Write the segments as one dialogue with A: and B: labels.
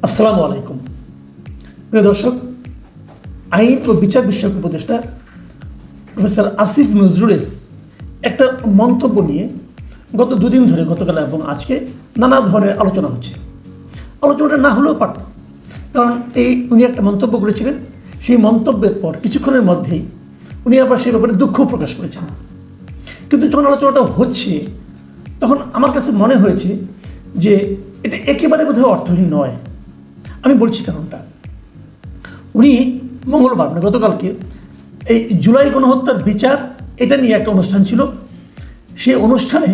A: আসসালামু আলাইকুম। প্রিয় দর্শক, আইন ও বিচার বিষয়ক উপদেষ্টা প্রফেসর আসিফ নজরুলের একটা মন্তব্য নিয়ে গত দুদিন ধরে, গতকাল এবং আজকে নানা ধরনের আলোচনা হচ্ছে। আলোচনাটা না হলেও পারত, কারণ উনি একটা মন্তব্য করেছিলেন। সেই মন্তব্যের পর কিছুক্ষণের মধ্যেই উনি আবার সেই ব্যাপারে দুঃখ প্রকাশ করেছেন। কিন্তু যখন আলোচনাটা হচ্ছে তখন আমার কাছে মনে হয়েছে যে এটা একেবারে বোধহয় অর্থহীন নয়। আমি বলছি কারণটা। উনি মঙ্গলবার মানে গতকালকে এই জুলাই গণহত্যার বিচার এটা নিয়ে একটা অনুষ্ঠান ছিল। সেই অনুষ্ঠানে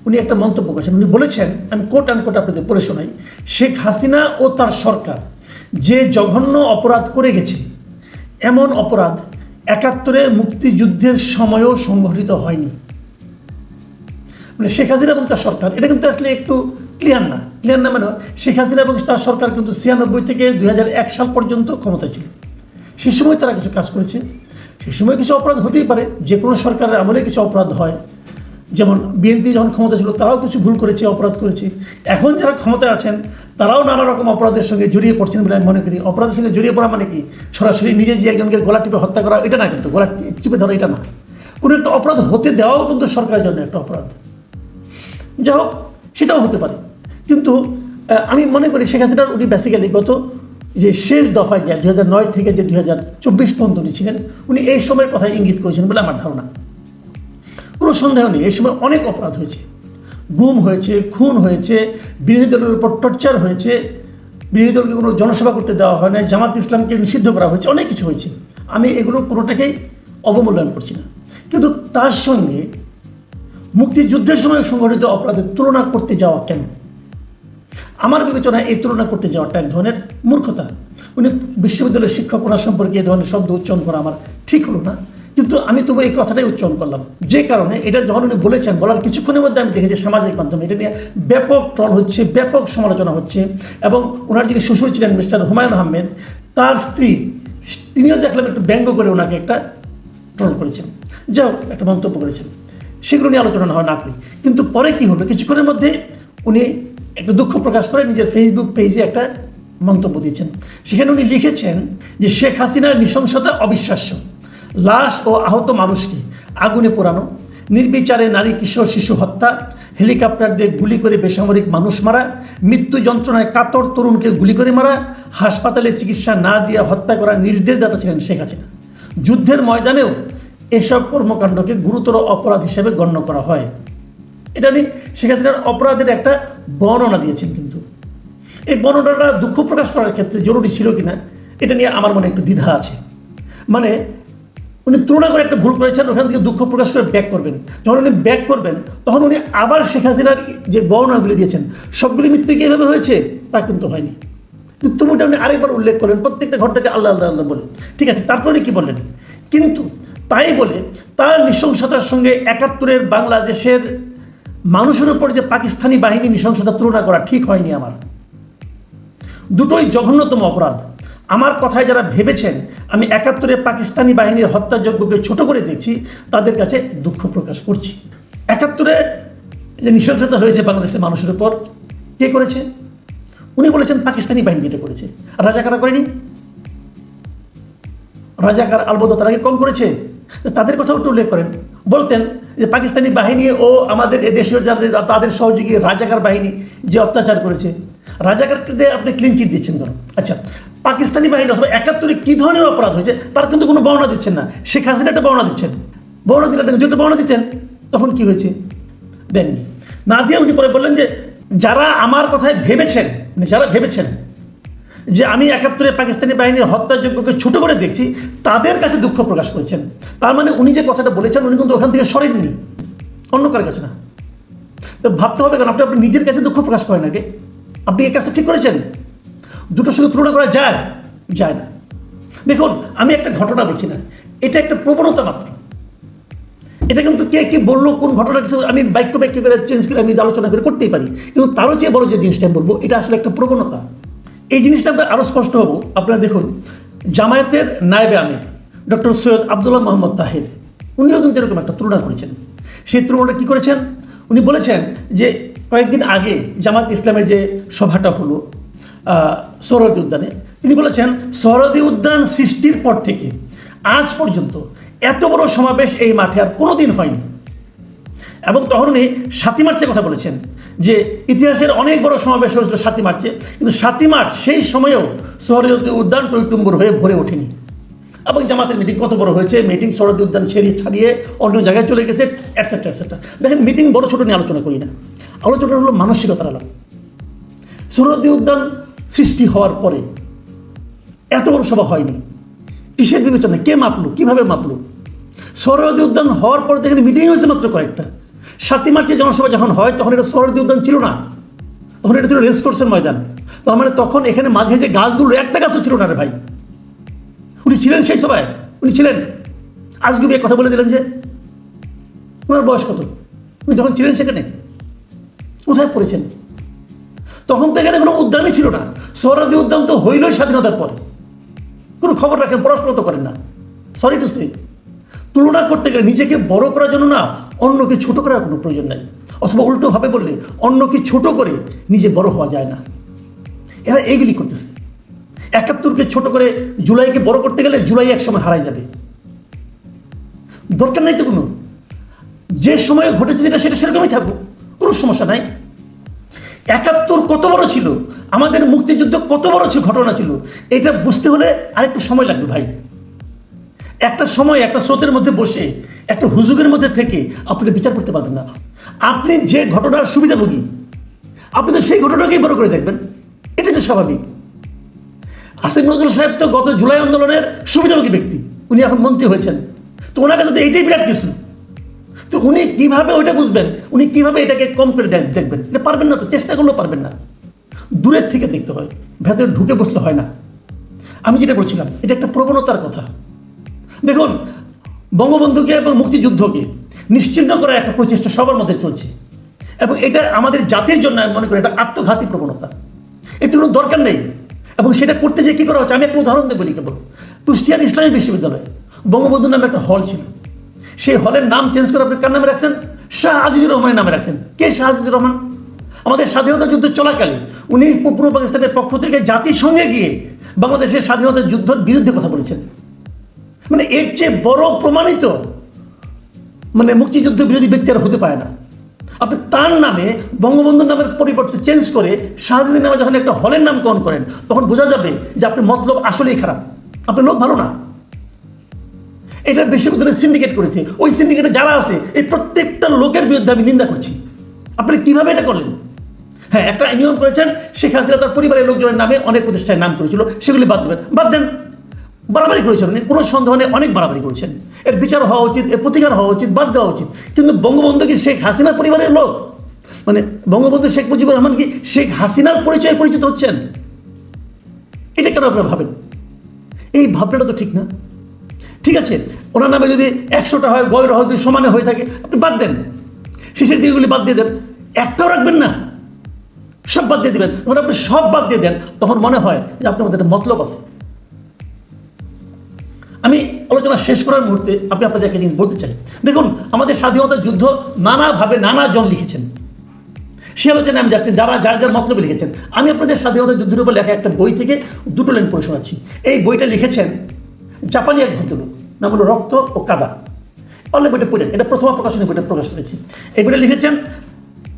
A: উনি একটা মন্তব্য করেছেন। উনি বলেছেন, আমি কোট আনকোট আপনাদের পড়ে শোনাই, শেখ হাসিনা ও তার সরকার যে জঘন্য অপরাধ করে গেছে, এমন অপরাধ ৭১-এ মুক্তিযুদ্ধের সময়ও সংঘটিত হয়নি। মানে শেখ হাসিনা এবং তার সরকার, এটা কিন্তু আসলে একটু ক্লিয়ার না মানে শেখ হাসিনা এবং তার সরকার কিন্তু ৯৬ থেকে ২০০১ সাল পর্যন্ত ক্ষমতায় ছিল। সে সময় তারা কিছু কাজ করেছে। সে সময় কিছু অপরাধ হতেই পারে, যে কোনো সরকারের আমলে কিছু অপরাধ হয়। যেমন বিএনপি যখন ক্ষমতা ছিল তারাও কিছু ভুল করেছে, অপরাধ করেছে। এখন যারা ক্ষমতায় আছেন তারাও নানা রকম অপরাধের সঙ্গে জড়িয়ে পড়ছেন বলে আমি মনে করি। অপরাধের সঙ্গে জড়িয়ে পড়া মানে কি সরাসরি নিজে যে একজনকে গলা টিপে হত্যা করা, এটা না, কিন্তু গলা টিপে ধরা এটা না। কোনো একটা অপরাধ হতে দেওয়াও কিন্তু সরকারের জন্য একটা অপরাধ। যাই হোক, সেটাও হতে পারে। কিন্তু আমি মনে করি শেখ হাসিনার উনি বেসিক্যালি গত যে শেষ দফায় যে ২০০৯ থেকে যে ২০২৪ পর্যন্ত উনি ছিলেন, উনি এই সময়ের কথা ইঙ্গিত করেছেন বলে আমার ধারণা। কোনো সন্দেহ নেই, এই সময় অনেক অপরাধ হয়েছে। গুম হয়েছে, খুন হয়েছে, বিরোধী দলের উপর টর্চার হয়েছে, বিরোধী দলকে কোনো জনসভা করতে দেওয়া হয় না, জামাত ইসলামকে নিষিদ্ধ করা হয়েছে, অনেক কিছু হয়েছে। আমি এগুলো কোনোটাকেই অবমূল্যায়ন করছি না। কিন্তু তার সঙ্গে মুক্তিযুদ্ধের সময় সংঘটিত অপরাধের তুলনা করতে যাওয়া কেন? আমার বিবেচনায় এই তুলনা করতে যাওয়াটা এক ধরনের মূর্খতা। উনি বিশ্ববিদ্যালয়ের শিক্ষক, ওনার সম্পর্কে এই ধরনের শব্দ উচ্চারণ করা আমার ঠিক হলো না। কিন্তু আমি তবু এই কথাটাই উচ্চারণ করলাম, যে কারণে এটা যখন উনি বলেছেন, বলার কিছুক্ষণের মধ্যে আমি দেখেছি সামাজিক মাধ্যমে এটা নিয়ে ব্যাপক ট্রল হচ্ছে, ব্যাপক সমালোচনা হচ্ছে। এবং ওনার যিনি শ্বশুর ছিলেন মিস্টার হুমায়ুন আহমেদ, তার স্ত্রী, তিনিও দেখলাম একটু ব্যঙ্গ করে ওনাকে একটা ট্রল করেছেন, যাও একটা মন্তব্য করেছেন। সেগুলো নিয়ে আলোচনা না করি। কিন্তু পরে কি হলো, কিছুক্ষণের মধ্যে উনি একটু দুঃখ প্রকাশ করে নিজের ফেসবুক পেজে একটা মন্তব্য দিয়েছেন। সেখানে উনি লিখেছেন যে শেখ হাসিনার নৃশংসতা অবিশ্বাস্য। লাশ ও আহত মানুষকে আগুনে পোড়ানো, নির্বিচারে নারী, কিশোর, শিশু হত্যা, হেলিকপ্টার দিয়ে গুলি করে বেসামরিক মানুষ মারা, মৃত্যু যন্ত্রণায় কাতর তরুণকে গুলি করে মারা, হাসপাতালে চিকিৎসা না দিয়ে হত্যা করা নির্দেশদাতা ছিলেন শেখ হাসিনা। যুদ্ধের ময়দানেও এসব কর্মকাণ্ডকে গুরুতর অপরাধ হিসেবে গণ্য করা হয়। এটা নিয়ে শেখ হাসিনার অপরাধের একটা বর্ণনা দিয়েছেন। কিন্তু এই বর্ণনাটা দুঃখ প্রকাশ করার ক্ষেত্রে জরুরি ছিল কিনা, এটা নিয়ে আমার মনে একটু দ্বিধা আছে। মানে উনি তুলনা করে একটা ভুল করেছেন, ওখান থেকে দুঃখ প্রকাশ করে ব্যাক করবেন। যখন উনি ব্যাক করবেন তখন উনি আবার শেখ হাসিনার যে বর্ণনাগুলি দিয়েছেন সবগুলি মৃত্যু কি এভাবে হয়েছে, তা কিন্তু হয়নি। কিন্তু তবুটা উনি আরেকবার উল্লেখ করলেন, প্রত্যেকটা ঘটনাকে আল্লাহ আল্লাহ আল্লাহ বলে। ঠিক আছে, তারপরে কি বললেন? কিন্তু তাই বলে তার নৃশংসতার সঙ্গে ৭১-এর বাংলাদেশের মানুষের উপর যে পাকিস্তানি বাহিনী নৃশংসতা তুলনা করা ঠিক হয়নি। আমার দুটোই জঘন্যতম অপরাধ। আমার কথায় যারা ভেবেছেন আমি ৭১-এ পাকিস্তানি বাহিনীর হত্যাযজ্ঞকে ছোট করে দেখছি, তাদের কাছে দুঃখ প্রকাশ করছি। ৭১-এ যে নৃশংসতা হয়েছে বাংলাদেশের মানুষের উপর, কে করেছে? উনি বলেছেন পাকিস্তানি বাহিনী যেটা করেছে। রাজাকাররা করেনি? রাজাকার আলবদা তারা কি কম করেছে? তাদের কথাও একটু উল্লেখ করেন। বলতেন যে পাকিস্তানি বাহিনী ও আমাদের এদেশের যারা তাদের সহযোগী রাজাকার বাহিনী যে অত্যাচার করেছে, রাজাকারকে আপনি ক্লিন চিট দিচ্ছেন কেন? আচ্ছা, পাকিস্তানি বাহিনী অথবা ৭১-এ কী ধরনের অপরাধ হয়েছে তার কিন্তু কোনো বর্ণনা দিচ্ছেন না। শেখ হাসিনা একটা বর্ণনা দিচ্ছেন, বর্ণনা দিলে একটা বর্ণনা দিতেন, তখন কি হয়েছে? দেননি। না দিয়ে উনি পরে বললেন যে যারা আমার কথায় ভেবেছেন, যারা ভেবেছেন যে আমি ৭১-এ পাকিস্তানি বাহিনীর হত্যাযজ্ঞকে ছোট করে দেখছি, তাদের কাছে দুঃখ প্রকাশ করেছেন। তার মানে উনি যে কথাটা বলেছেন উনি কিন্তু ওখান থেকে সরেননি, অন্য কারোর কাছে না। তো ভাবতে হবে কেন, আপনি নিজের কাছে দুঃখ প্রকাশ করেন আগে? আপনি এই কাজটা ঠিক করেছেন? দুটোর সঙ্গে তুলনা করা যায়? যায় না। দেখুন, আমি একটা ঘটনা বলছি না, এটা একটা প্রবণতা মাত্র। এটা কিন্তু কে কি বললো, কোন ঘটনা কিছু আমি বাক্য করে চেঞ্জ করে আমি আলোচনা করে করতেই পারি। কিন্তু তারও যে বড় যে জিনিসটা বলবো, এটা আসলে একটা প্রবণতা। এই জিনিসটা আমরা আরও স্পষ্ট হবো। আপনারা দেখুন, জামায়াতের নায়েবে আমির ডক্টর সৈয়দ আবদুল্লাহ মোহাম্মদ তাহের, উনিও কিন্তু এরকম একটা তুলনা করেছেন। সেই তুলনাটা কী করেছেন? উনি বলেছেন যে কয়েকদিন আগে জামাত ইসলামের যে সভাটা হলো, সোহরাওয়ার্দী উদ্যানে। তিনি বলেছেন সোহরাওয়ার্দী উদ্যান সৃষ্টির পর থেকে আজ পর্যন্ত এত বড় সমাবেশ এই মাঠে আর কোনোদিন হয়নি। এবং তখন উনি 7ই মার্চের কথা বলেছেন যে ইতিহাসের অনেক বড় সমাবেশ হয়েছিল 7ই মার্চে, কিন্তু 7ই মার্চ সেই সময়েও সোহরাওয়ার্দী উদ্যান টইটুম্বুর হয়ে ভরে ওঠেনি। এবং জামাতের মিটিং কত বড় হয়েছে, মিটিং সোহরাওয়ার্দী উদ্যান ছাড়িয়ে অন্য জায়গায় চলে গেছে, এটসেট্রা এটসেট্রা। দেখেন, মিটিং বড় ছোটো নিয়ে আলোচনা করি না, আলোচনা হলো মানসিকতার আলাপ। সোহরাওয়ার্দী উদ্যান সৃষ্টি হওয়ার পরে এত বড় সভা হয়নি, কিসের বিবেচনায়, কে মাপলো, কীভাবে মাপলো? সোহরাওয়ার্দী উদ্যান হওয়ার পর যেখানে মিটিং হয়েছে মাত্র কয়েকটা। 7ই মার্চে জনসভা যখন হয় তখন এটা সোহরাওয়ার্দী উদ্যান ছিল না, তখন এটা ছিল রেসকোর্সের ময়দান। তার মানে তখন এখানে মাঝে যে গাছগুলো, একটা গাছও ছিল না রে ভাই। উনি ছিলেন সেই সভায়? উনি ছিলেন? আজকে এক কথা বলে দিলেন যে ওনার বয়স কত? উনি যখন ছিলেন সেখানে কোথায় পড়েছেন? তখন তো এখানে কোনো উদ্যানই ছিল না। সোহরাওয়ার্দী উদ্যান তো হইলই স্বাধীনতার পরে। কোনো খবর রাখেন, পড়াশোনা তো করেন না। সরি টু সে, তুলনা করতে গেলে নিজেকে বড় করার জন্য না অন্যকে ছোট করার কোনো প্রয়োজন নাই, অথবা উল্টোভাবে বললে অন্যকে ছোট করে নিজে বড় হওয়া যায় না। এরা এইগুলি করতেছে। 71কে ছোট করে জুলাইকে বড় করতে গেলে জুলাই একসময় হারাই যাবে। দরকার নাই তো কোনো, যে সময়ে ঘটেছে যেটা সেটা সেরকমই থাকবো, কোনো সমস্যা নাই। 71 কত বড় ছিল, আমাদের মুক্তিযুদ্ধ কত বড় ছিল, ঘটনা ছিল, এটা বুঝতে হলে আরেকটু সময় লাগবে ভাই। একটা সময় একটা স্রোতের মধ্যে বসে একটা হুজুগের মধ্যে থেকে আপনি বিচার করতে পারবেন না। আপনি যে ঘটনার সুবিধাভোগী, আপনি তো সেই ঘটনাকেই বড় করে দেখবেন, এটা তো স্বাভাবিক। আসিফ নজরুল সাহেব তো গত জুলাই আন্দোলনের সুবিধাভোগী ব্যক্তি, উনি এখন মন্ত্রী হয়েছেন, তো ওনার কাছে তো এইটাই বিরাট কিছু। তো উনি কীভাবে ওইটা বুঝবেন, উনি কীভাবে এটাকে কম করে দেখবেন? এটা পারবেন না, তো চেষ্টা করলেও পারবেন না। দূরের থেকে দেখতে হয়, ভেতরে ঢুকে বসলে হয় না। আমি যেটা বলছিলাম, এটা একটা প্রবণতার কথা। দেখুন, বঙ্গবন্ধুকে এবং মুক্তিযুদ্ধকে নিশ্চিহ্ন করার একটা প্রচেষ্টা সবার মধ্যে চলছে, এবং এটা আমাদের জাতির জন্য আমি মনে করি এটা আত্মঘাতী প্রবণতা। এর কোনো দরকার নেই। এবং সেটা করতে যে কী করা হচ্ছে, আমি একটা উদাহরণ দিয়ে বলি কেবল। কুষ্টিয়ার ইসলামী বিশ্ববিদ্যালয়ে বঙ্গবন্ধুর নামে একটা হল ছিল, সেই হলের নাম চেঞ্জ করে আপনি কার নামে রাখছেন? শাহ আজিজুর রহমানের নামে রাখছেন। কে শাহ আজিজুর রহমান? আমাদের স্বাধীনতা যুদ্ধ চলাকালে উনি পূর্ব পাকিস্তানের পক্ষ থেকে জাতিসংঘে গিয়ে বাংলাদেশের স্বাধীনতা যুদ্ধের বিরুদ্ধে কথা বলেছেন। মানে এর চেয়ে বড় প্রমাণিত মুক্তিযুদ্ধ বিরোধী ব্যক্তি আর হতে পারে না। আপনি তার নামে বঙ্গবন্ধুর নামের পরিবর্তে চেঞ্জ করে শাহজাদির নামে যখন একটা হলের নামকরণ করেন, তখন বোঝা যাবে যে আপনার মতলব আসলেই খারাপ, আপনার লোক ভালো না। এটা বিশ্ববিদ্যালয় সিন্ডিকেট করেছে, ওই সিন্ডিকেটে যারা আছে এই প্রত্যেকটা লোকের বিরুদ্ধে আমি নিন্দা করছি। আপনি কিভাবে এটা করলেন? হ্যাঁ, একটা নিয়ম করেছেন, শেখ হাসিনা তার পরিবারের লোকজনের নামে অনেক প্রতিষ্ঠানের নাম করেছিল, সেগুলি বাদ দেবেন, বাদ দেন। বাড়াবাড়ি করেছেন, কোনো সন্দেহ নেই, অনেক বাড়াবাড়ি করেছেন। এর বিচার হওয়া উচিত, এর প্রতিকার হওয়া উচিত, বাদ দেওয়া উচিত। কিন্তু বঙ্গবন্ধু কি শেখ হাসিনা পরিবারের লোক? বঙ্গবন্ধু শেখ মুজিবুর রহমান কি শেখ হাসিনার পরিচয়ে পরিচিত হচ্ছেন? এটা কেন আপনারা ভাবেন? এই ভাবনাটা তো ঠিক না। ঠিক আছে, ওনার নামে যদি 100টা হয়, গয়রা হয়, যদি সমানে হয়ে থাকে, আপনি বাদ দেন, শেষের দিকগুলি বাদ দিয়ে দেন, একটাও রাখবেন না, সব বাদ দিয়ে দেবেন। যখন আপনি সব বাদ দিয়ে দেন, তখন মনে হয় যে আপনার মধ্যে একটা মতলব আছে। আমি আলোচনা শেষ করার মুহূর্তে আপনি আপনাদেরকে জিনিস বলতে চাই। দেখুন, আমাদের স্বাধীনতা যুদ্ধ নানাভাবে নানাজন লিখেছেন, সে আলোচনায় আমি যাচ্ছি যারা যার যার মতলবে লিখেছেন। আমি আপনাদের স্বাধীনতা যুদ্ধের উপর লেখা একটা বই থেকে 2টো লাইন পড়ে শোনাচ্ছি। এই বইটা লিখেছেন জাপানি এক ভদ্রলোক, নাম হলো রক্ত ও কাদা। পারলে বইটা পড়েন, এটা প্রথমা প্রকাশনী বইটা প্রকাশ করেছি। এই বইটা লিখেছেন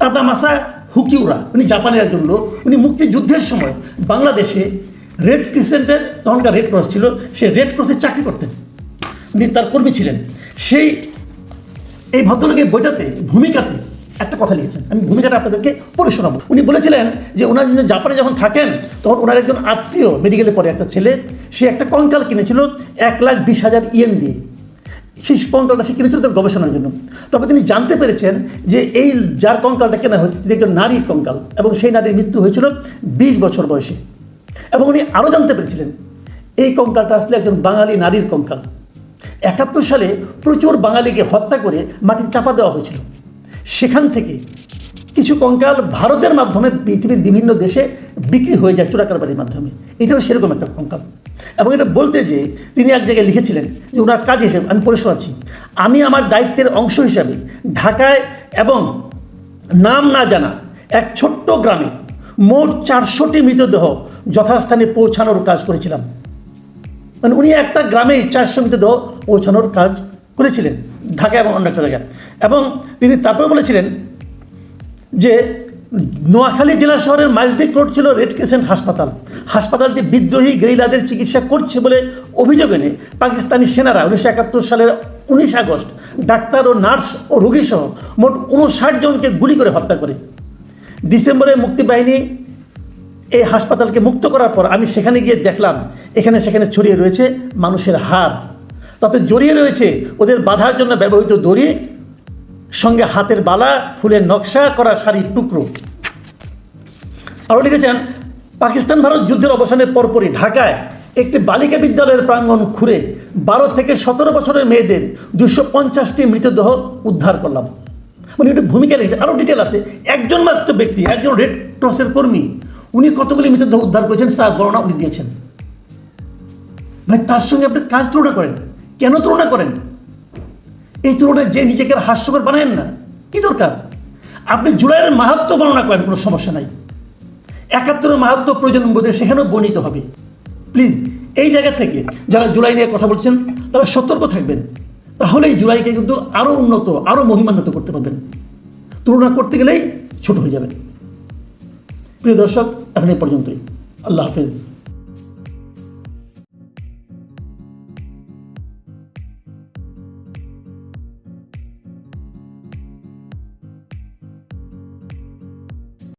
A: তাদামাসা হুকিউরা, উনি জাপানের একজন লোক। উনি মুক্তিযুদ্ধের সময় বাংলাদেশে রেড ক্রিসেন্টের, তখনকার রেড ক্রস ছিল, সে রেড ক্রসে চাকরি করতেন, উনি তার কর্মী ছিলেন। এই ভদ্রলোকের বইটাতে ভূমিকাতে একটা কথা লিখেছেন, আমি ভূমিকাটা আপনাদেরকে পড়ে শোনাবো। উনি বলেছিলেন যে ওনার জাপানে যখন থাকেন, তখন ওনার একজন আত্মীয় মেডিকেলে পড়ে একটা ছেলে, সে একটা কঙ্কাল কিনেছিল 1,20,000 ইয়েন দিয়ে। সেই কঙ্কালটা সে কিনেছিল তার গবেষণার জন্য। তবে তিনি জানতে পেরেছেন যে এই যার কঙ্কালটা কেনা হয়েছে তিনি একজন নারীর কঙ্কাল, এবং সেই নারীর মৃত্যু হয়েছিল 20 বছর বয়সে। এবং উনি আরও জানতে পেরেছিলেন এই কঙ্কালটা আসলে একজন বাঙালি নারীর কঙ্কাল। 71 সালে প্রচুর বাঙালিকে হত্যা করে মাটিতে চাপা দেওয়া হয়েছিল। সেখান থেকে কিছু কঙ্কাল ভারতের মাধ্যমে পৃথিবীর বিভিন্ন দেশে বিক্রি হয়ে যায় চোরাকারবারির মাধ্যমে। এটাও সেরকম একটা কঙ্কাল। এবং এটা বলতে যে তিনি এক জায়গায় লিখেছিলেন যে ওনার কাজ হিসেবে, আমি পড়ে শোনাচ্ছি, আমি আমার দায়িত্বের অংশ হিসাবে ঢাকায় এবং নাম না জানা এক ছোট্ট গ্রামে মোট 400টি মৃতদেহ যথাস্থানে পৌঁছানোর কাজ করেছিলাম। মানে উনি একটা গ্রামেই 400 মৃতদেহ পৌঁছানোর কাজ করেছিলেন, ঢাকা এবং অন্য একটা জায়গায়। এবং তিনি তারপরে বলেছিলেন যে নোয়াখালী জেলা শহরের মাইজদিক রোড ছিল রেড ক্রিসেন্ট হাসপাতাল। হাসপাতালটি বিদ্রোহী গেরিলাদের চিকিৎসা করছে বলে অভিযোগ এনে পাকিস্তানি সেনারা 1971 সালের 19 আগস্ট ডাক্তার ও নার্স ও রোগীসহ মোট 59 জনকে গুলি করে হত্যা করে। ডিসেম্বরে মুক্তিবাহিনী এই হাসপাতালকে মুক্ত করার পর আমি সেখানে গিয়ে দেখলাম এখানে সেখানে ছড়িয়ে রয়েছে মানুষের হাড়, তাতে জড়িয়ে রয়েছে ওদের বাঁধার জন্য ব্যবহৃত দড়ি, সঙ্গে হাতের বালা, ফুলের নকশা করা শাড়ির টুকরো। আরও লিখেছেন, পাকিস্তান ভারত যুদ্ধের অবসানের পরপরই ঢাকায় একটি বালিকা বিদ্যালয়ের প্রাঙ্গণ খুঁড়ে 12 থেকে 17 বছরের মেয়েদের 250টি মৃতদেহ উদ্ধার করলাম। মানে একটু ভূমিকা লিখেছে, আরও ডিটেল আছে। একজন মাত্র ব্যক্তি, একজন রেড ক্রসের কর্মী, উনি কতগুলি মৃতদেহ উদ্ধার করেছেন তার বর্ণনা উনি দিয়েছেন। ভাই, তার সঙ্গে আপনি কাজ তুলনা করেন, কেন তুলনা করেন? এই তুলনায় যে নিজেকে হাস্যকর বানায়েন না, কি দরকার? আপনি জুলাইয়ের মাহাত্ম্য বর্ণনা করেন, কোনো সমস্যা নাই। 71-এর মাহাত্ম্য প্রয়োজন বোধে সেখানেও বর্ণিত হবে। প্লিজ এই জায়গা থেকে যারা জুলাই নিয়ে কথা বলছেন তারা সতর্ক থাকবেন, তাহলে এই জুলাইকে কিন্তু আরও উন্নত, আরও মহিমান্বিত করতে পারবেন। তুলনা করতে গেলেই ছোট হয়ে যাবেন। প্রিয় দর্শক, এখন এই পর্যন্তই। আল্লাহ হাফেজ।